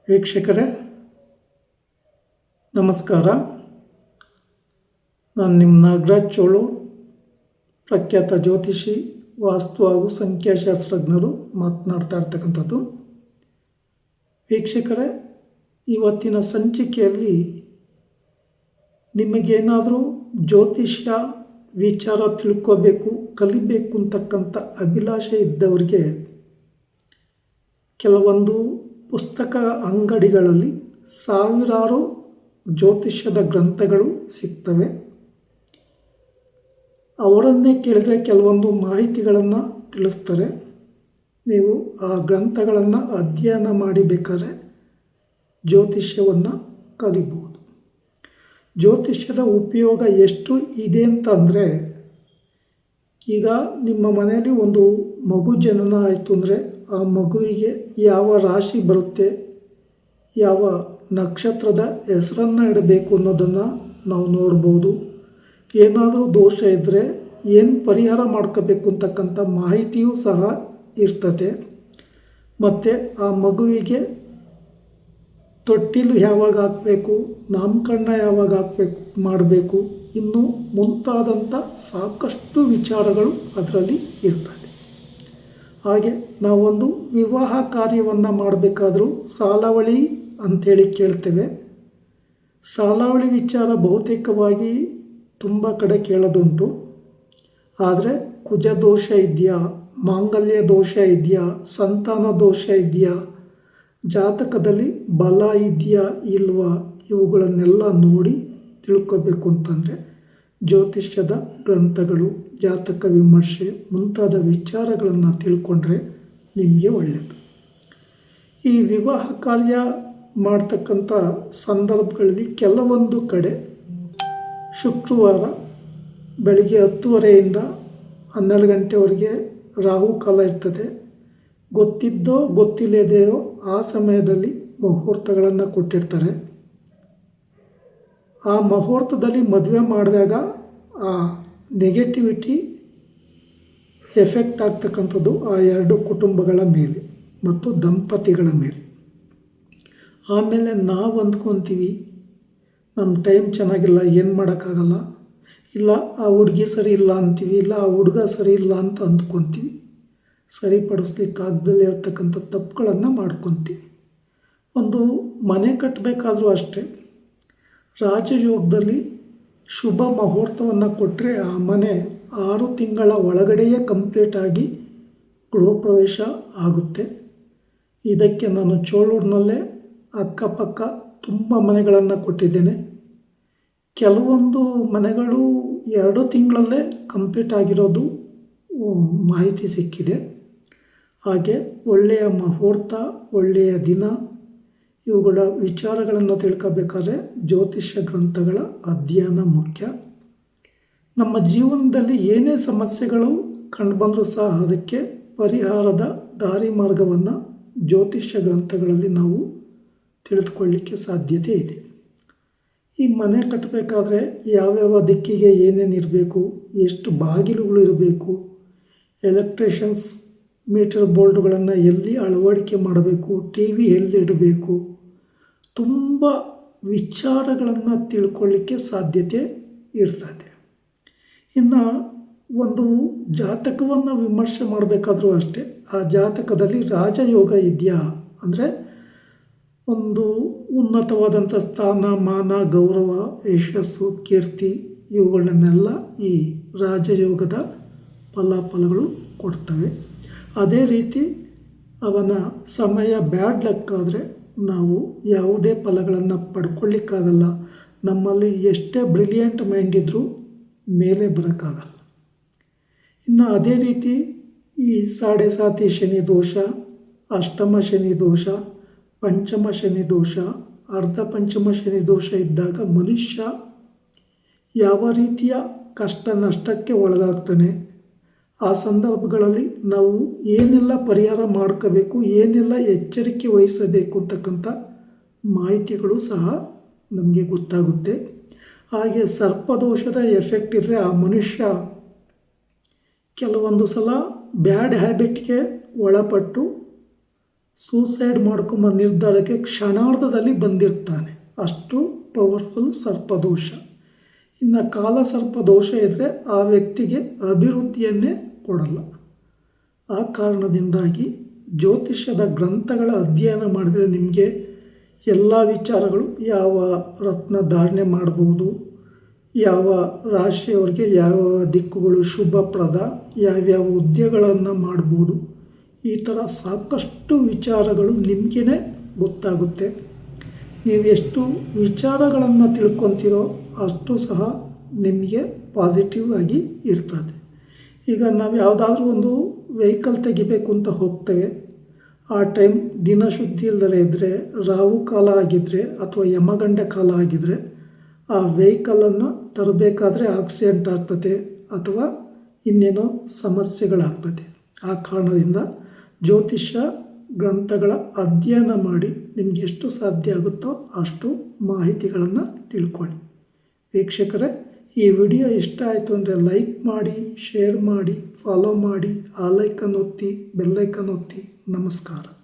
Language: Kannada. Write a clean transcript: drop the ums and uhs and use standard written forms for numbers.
ವೀಕ್ಷಕರೇ ನಮಸ್ಕಾರ. ನಾನು ನಿಮ್ಮ ನಾಗರಾಜ್ ಚೋಳು, ಪ್ರಖ್ಯಾತ ಜ್ಯೋತಿಷಿ, ವಾಸ್ತು ಹಾಗೂ ಸಂಖ್ಯಾಶಾಸ್ತ್ರಜ್ಞರು ಮಾತನಾಡ್ತಾ ಇರ್ತಕ್ಕಂಥದ್ದು. ವೀಕ್ಷಕರೇ, ಇವತ್ತಿನ ಸಂಚಿಕೆಯಲ್ಲಿ ನಿಮಗೇನಾದರೂ ಜ್ಯೋತಿಷ್ಯ ವಿಚಾರ ತಿಳ್ಕೋಬೇಕು, ಕಲಿಬೇಕು ಅಂತಕ್ಕಂಥ ಅಭಿಲಾಷೆ ಇದ್ದವರಿಗೆ ಕೆಲವೊಂದು ಪುಸ್ತಕ ಅಂಗಡಿಗಳಲ್ಲಿ ಸಾವಿರಾರು ಜ್ಯೋತಿಷ್ಯದ ಗ್ರಂಥಗಳು ಸಿಗ್ತವೆ. ಅವರನ್ನೇ ಕೇಳಿದರೆ ಕೆಲವೊಂದು ಮಾಹಿತಿಗಳನ್ನು ತಿಳಿಸ್ತಾರೆ. ನೀವು ಆ ಗ್ರಂಥಗಳನ್ನು ಅಧ್ಯಯನ ಮಾಡಿಬೇಕಾದ್ರೆ ಜ್ಯೋತಿಷ್ಯವನ್ನು ಕಲಿಬಹುದು. ಜ್ಯೋತಿಷ್ಯದ ಉಪಯೋಗ ಎಷ್ಟು ಇದೆ ಅಂತಂದರೆ, ಈಗ ನಿಮ್ಮ ಮನೆಯಲ್ಲಿ ಒಂದು ಮಗು ಜನನ ಆಯಿತು ಅಂದರೆ ಆ ಮಗುವಿಗೆ ಯಾವ ರಾಶಿ ಬರುತ್ತೆ, ಯಾವ ನಕ್ಷತ್ರದ ಹೆಸರನ್ನು ಇಡಬೇಕು ಅನ್ನೋದನ್ನು ನಾವು ನೋಡ್ಬೋದು. ಏನಾದರೂ ದೋಷ ಇದ್ದರೆ ಏನು ಪರಿಹಾರ ಮಾಡ್ಕೋಬೇಕು ಅಂತಕ್ಕಂಥ ಮಾಹಿತಿಯೂ ಸಹ ಇರ್ತದೆ. ಮತ್ತು ಆ ಮಗುವಿಗೆ ತೊಟ್ಟಿಲು ಯಾವಾಗ ಹಾಕಬೇಕು, ನಾಮಕರಣ ಯಾವಾಗ ಮಾಡಬೇಕು, ಇನ್ನು ಮುಂತಾದಂಥ ಸಾಕಷ್ಟು ವಿಚಾರಗಳು ಅದರಲ್ಲಿ ಇರ್ತದೆ. ಹಾಗೆ ನಾವೊಂದು ವಿವಾಹ ಕಾರ್ಯವನ್ನು ಮಾಡಬೇಕಾದ್ರೂ ಸಾಲಾವಳಿ ಅಂಥೇಳಿ ಕೇಳ್ತೇವೆ. ಸಾಲಾವಳಿ ವಿಚಾರ ಬಹುತೇಕವಾಗಿ ತುಂಬ ಕಡೆ ಕೇಳೋದುಂಟು. ಆದರೆ ಕುಜ ದೋಷ ಇದೆಯಾ, ಮಾಂಗಲ್ಯ ದೋಷ ಇದೆಯಾ, ಸಂತಾನ ದೋಷ ಇದೆಯಾ, ಜಾತಕದಲ್ಲಿ ಬಲ ಇದೆಯಾ ಇಲ್ವಾ, ಇವುಗಳನ್ನೆಲ್ಲ ನೋಡಿ ತಿಳ್ಕೋಬೇಕು ಅಂತಂದರೆ ಜ್ಯೋತಿಷ್ಯದ ಗ್ರಂಥಗಳು, ಜಾತಕ ವಿಮರ್ಶೆ ಮುಂತಾದ ವಿಚಾರಗಳನ್ನು ತಿಳ್ಕೊಂಡ್ರೆ ನಿಮಗೆ ಒಳ್ಳೆಯದು. ಈ ವಿವಾಹ ಕಾರ್ಯ ಮಾಡ್ತಕ್ಕಂಥ ಸಂದರ್ಭಗಳಲ್ಲಿ ಕೆಲವೊಂದು ಕಡೆ ಶುಕ್ರವಾರ ಬೆಳಗ್ಗೆ 10:30ಯಿಂದ 12 ಗಂಟೆವರೆಗೆ ರಾಹುಕಾಲ ಇರ್ತದೆ. ಗೊತ್ತಿದ್ದೋ ಗೊತ್ತಿಲ್ಲದೆಯೋ ಆ ಸಮಯದಲ್ಲಿ ಮುಹೂರ್ತಗಳನ್ನು ಕೊಟ್ಟಿರ್ತಾರೆ. ಆ ಮುಹೂರ್ತದಲ್ಲಿ ಮದುವೆ ಮಾಡಿದಾಗ ಆ ನೆಗೆಟಿವಿಟಿ ಎಫೆಕ್ಟ್ ಆಗ್ತಕ್ಕಂಥದ್ದು ಆ ಎರಡು ಕುಟುಂಬಗಳ ಮೇಲೆ ಮತ್ತು ದಂಪತಿಗಳ ಮೇಲೆ. ಆಮೇಲೆ ನಾವು ಅಂದ್ಕೊತೀವಿ ನಮ್ಮ ಟೈಮ್ ಚೆನ್ನಾಗಿಲ್ಲ, ಏನು ಮಾಡೋಕ್ಕಾಗಲ್ಲ, ಇಲ್ಲ ಆ ಹುಡುಗಿ ಸರಿ ಇಲ್ಲ ಅಂತೀವಿ, ಇಲ್ಲ ಆ ಹುಡುಗ ಸರಿ ಇಲ್ಲ ಅಂತ ಅಂದ್ಕೊತೀವಿ. ಸರಿಪಡಿಸ್ಲಿಕ್ಕಾಗದಲ್ಲೇ ಇರ್ತಕ್ಕಂಥ ತಪ್ಪುಗಳನ್ನು ಮಾಡ್ಕೊತೀವಿ. ಒಂದು ಮನೆ ಕಟ್ಟಬೇಕಾದ್ರೂ ಅಷ್ಟೇ, ರಾಜಯೋಗದಲ್ಲಿ ಶುಭ ಮುಹೂರ್ತವನ್ನು ಕೊಟ್ಟರೆ ಆ ಮನೆ 6 ತಿಂಗಳ ಒಳಗಡೆಯೇ ಕಂಪ್ಲೀಟಾಗಿ ಗೃಹ ಪ್ರವೇಶ ಆಗುತ್ತೆ. ಇದಕ್ಕೆ ನಾನು ಚೋಳೂರಿನಲ್ಲೇ ಅಕ್ಕಪಕ್ಕ ತುಂಬ ಮನೆಗಳನ್ನು ಕೊಟ್ಟಿದ್ದೇನೆ. ಕೆಲವೊಂದು ಮನೆಗಳು 2 ತಿಂಗಳಲ್ಲೇ ಕಂಪ್ಲೀಟ್ ಆಗಿರೋದು ಮಾಹಿತಿ ಸಿಕ್ಕಿದೆ. ಹಾಗೆ ಒಳ್ಳೆಯ ಮುಹೂರ್ತ, ಒಳ್ಳೆಯ ದಿನ, ಇವುಗಳ ವಿಚಾರಗಳನ್ನು ತಿಳ್ಕೋಬೇಕಾದ್ರೆ ಜ್ಯೋತಿಷ್ಯ ಗ್ರಂಥಗಳ ಅಧ್ಯಯನ ಮುಖ್ಯ. ನಮ್ಮ ಜೀವನದಲ್ಲಿ ಏನೇ ಸಮಸ್ಯೆಗಳು ಕಂಡುಬಂದರೂ ಸಹ ಅದಕ್ಕೆ ಪರಿಹಾರದ ದಾರಿ ಮಾರ್ಗವನ್ನು ಜ್ಯೋತಿಷ್ಯ ಗ್ರಂಥಗಳಲ್ಲಿ ನಾವು ತಿಳಿದುಕೊಳ್ಳಲಿಕ್ಕೆ ಸಾಧ್ಯತೆ ಇದೆ. ಈ ಮನೆ ಕಟ್ಟಬೇಕಾದ್ರೆ ಯಾವ್ಯಾವ ದಿಕ್ಕಿಗೆ ಏನೇನಿರಬೇಕು, ಎಷ್ಟು ಬಾಗಿಲುಗಳು ಇರಬೇಕು, ಎಲೆಕ್ಟ್ರಿಷಿಯನ್ಸ್ ಮೀಟರ್ ಬೋರ್ಡ್ಗಳನ್ನು ಎಲ್ಲಿ ಅಳವಡಿಕೆ ಮಾಡಬೇಕು, ಟಿ ವಿ ಎಲ್ಲಿಡಬೇಕು, ತುಂಬ ವಿಚಾರಗಳನ್ನು ತಿಳ್ಕೊಳ್ಳಿಕ್ಕೆ ಸಾಧ್ಯತೆ ಇರ್ತದೆ. ಇನ್ನು ಒಂದು ಜಾತಕವನ್ನು ವಿಮರ್ಶೆ ಮಾಡಬೇಕಾದ್ರೂ ಅಷ್ಟೇ, ಆ ಜಾತಕದಲ್ಲಿ ರಾಜಯೋಗ ಇದೆಯಾ ಅಂದರೆ ಒಂದು ಉನ್ನತವಾದಂಥ ಸ್ಥಾನ, ಮಾನ, ಗೌರವ, ಯಶಸ್ಸು, ಕೀರ್ತಿ ಇವುಗಳನ್ನೆಲ್ಲ ಈ ರಾಜಯೋಗದ ಫಲಾಫಲಗಳು ಕೊಡ್ತವೆ. ಅದೇ ರೀತಿ ಅವನ ಸಮಯ ಬ್ಯಾಡ್ ಲಕ್ ಆದರೆ ನಾವು ಯಾವುದೇ ಫಲಗಳನ್ನು ಪಡ್ಕೊಳ್ಳಿಕ್ಕಾಗಲ್ಲ. ನಮ್ಮಲ್ಲಿ ಎಷ್ಟೇ ಬ್ರಿಲಿಯಂಟ್ ಮೈಂಡ್ ಇದ್ದರೂ ಮೇಲೆ ಬರೋಕ್ಕಾಗಲ್ಲ. ಇನ್ನು ಅದೇ ರೀತಿ ಈ 7.5 ಶನಿ ದೋಷ, ಅಷ್ಟಮ ಶನಿ ದೋಷ, ಪಂಚಮ ಶನಿ ದೋಷ, ಅರ್ಧ ಪಂಚಮ ಶನಿ ದೋಷ ಇದ್ದಾಗ ಮನುಷ್ಯ ಯಾವ ರೀತಿಯ ಕಷ್ಟ ನಷ್ಟಕ್ಕೆ ಒಳಗಾಗ್ತಾನೆ, ಆ ಸಂದರ್ಭಗಳಲ್ಲಿ ನಾವು ಏನೆಲ್ಲ ಪರಿಹಾರ ಮಾಡ್ಕೋಬೇಕು, ಏನೆಲ್ಲ ಎಚ್ಚರಿಕೆ ವಹಿಸಬೇಕು ಅಂತಕ್ಕಂಥ ಮಾಹಿತಿಗಳು ಸಹ ನಮಗೆ ಗೊತ್ತಾಗುತ್ತೆ. ಹಾಗೆ ಸರ್ಪದೋಷದ ಎಫೆಕ್ಟ್ ಇದ್ದರೆ ಆ ಮನುಷ್ಯ ಕೆಲವೊಂದು ಸಲ ಬ್ಯಾಡ್ ಹ್ಯಾಬಿಟ್ಗೆ ಒಳಪಟ್ಟು ಸೂಸೈಡ್ ಮಾಡ್ಕೊಂಬ ನಿರ್ಧಾರಕ್ಕೆ ಕ್ಷಣಾರ್ಧದಲ್ಲಿ ಬಂದಿರ್ತಾನೆ. ಅಷ್ಟು ಪವರ್ಫುಲ್ ಸರ್ಪದೋಷ. ಇನ್ನು ಕಾಲ ಸರ್ಪದೋಷ ಇದ್ದರೆ ಆ ವ್ಯಕ್ತಿಗೆ ಅಭಿವೃದ್ಧಿಯನ್ನೇ ಕೊಡಲ್ಲ. ಆ ಕಾರಣದಿಂದಾಗಿ ಜ್ಯೋತಿಷ್ಯದ ಗ್ರಂಥಗಳ ಅಧ್ಯಯನ ಮಾಡಿದರೆ ನಿಮಗೆ ಎಲ್ಲ ವಿಚಾರಗಳು, ಯಾವ ರತ್ನ ಧಾರಣೆ ಮಾಡ್ಬೋದು, ಯಾವ ರಾಶಿಯವರಿಗೆ ಯಾವ ದಿಕ್ಕುಗಳು ಶುಭಪ್ರದ, ಯಾವ್ಯಾವ ಹುದ್ದೆಗಳನ್ನು ಮಾಡ್ಬೋದು, ಈ ಥರ ಸಾಕಷ್ಟು ವಿಚಾರಗಳು ನಿಮಗೇ ಗೊತ್ತಾಗುತ್ತೆ. ನೀವು ಎಷ್ಟು ವಿಚಾರಗಳನ್ನು ತಿಳ್ಕೊತೀರೋ ಅಷ್ಟು ಸಹ ನಿಮಗೆ ಪಾಸಿಟಿವ್ ಆಗಿ ಇರ್ತದೆ. ಈಗ ನಾವು ಯಾವುದಾದ್ರೂ ಒಂದು ವೆಹಿಕಲ್ ತೆಗಿಬೇಕು ಅಂತ ಹೋಗ್ತೇವೆ. ಆ ಟೈಮ್ ದಿನ ಶುದ್ಧಿ ಇಲ್ಲದೇ ಇದ್ದರೆ, ರಾಹು ಕಾಲ ಆಗಿದ್ದರೆ ಅಥವಾ ಯಮಗಂಡ ಕಾಲ ಆಗಿದ್ದರೆ ಆ ವೆಹಿಕಲನ್ನು ತರಬೇಕಾದ್ರೆ ಆಕ್ಸಿಡೆಂಟ್ ಆಗ್ತದೆ ಅಥವಾ ಇನ್ನೇನೋ ಸಮಸ್ಯೆಗಳಾಗ್ತದೆ. ಆ ಕಾರಣದಿಂದ ಜ್ಯೋತಿಷ್ಯ ಗ್ರಂಥಗಳ ಅಧ್ಯಯನ ಮಾಡಿ ನಿಮಗೆ ಎಷ್ಟು ಸಾಧ್ಯ ಆಗುತ್ತೋ ಅಷ್ಟು ಮಾಹಿತಿಗಳನ್ನು ತಿಳ್ಕೊಳ್ಳಿ. ವೀಕ್ಷಕರೇ, ಈ ವಿಡಿಯೋ ಇಷ್ಟ ಆಯಿತು ಅಂದರೆ ಲೈಕ್ ಮಾಡಿ, ಶೇರ್ ಮಾಡಿ, ಫಾಲೋ ಮಾಡಿ, ಆ ಲೈಕನ್ನು ಒತ್ತಿ, ಬೆಲ್ಲೈಕನ್ ಒತ್ತಿ. ನಮಸ್ಕಾರ.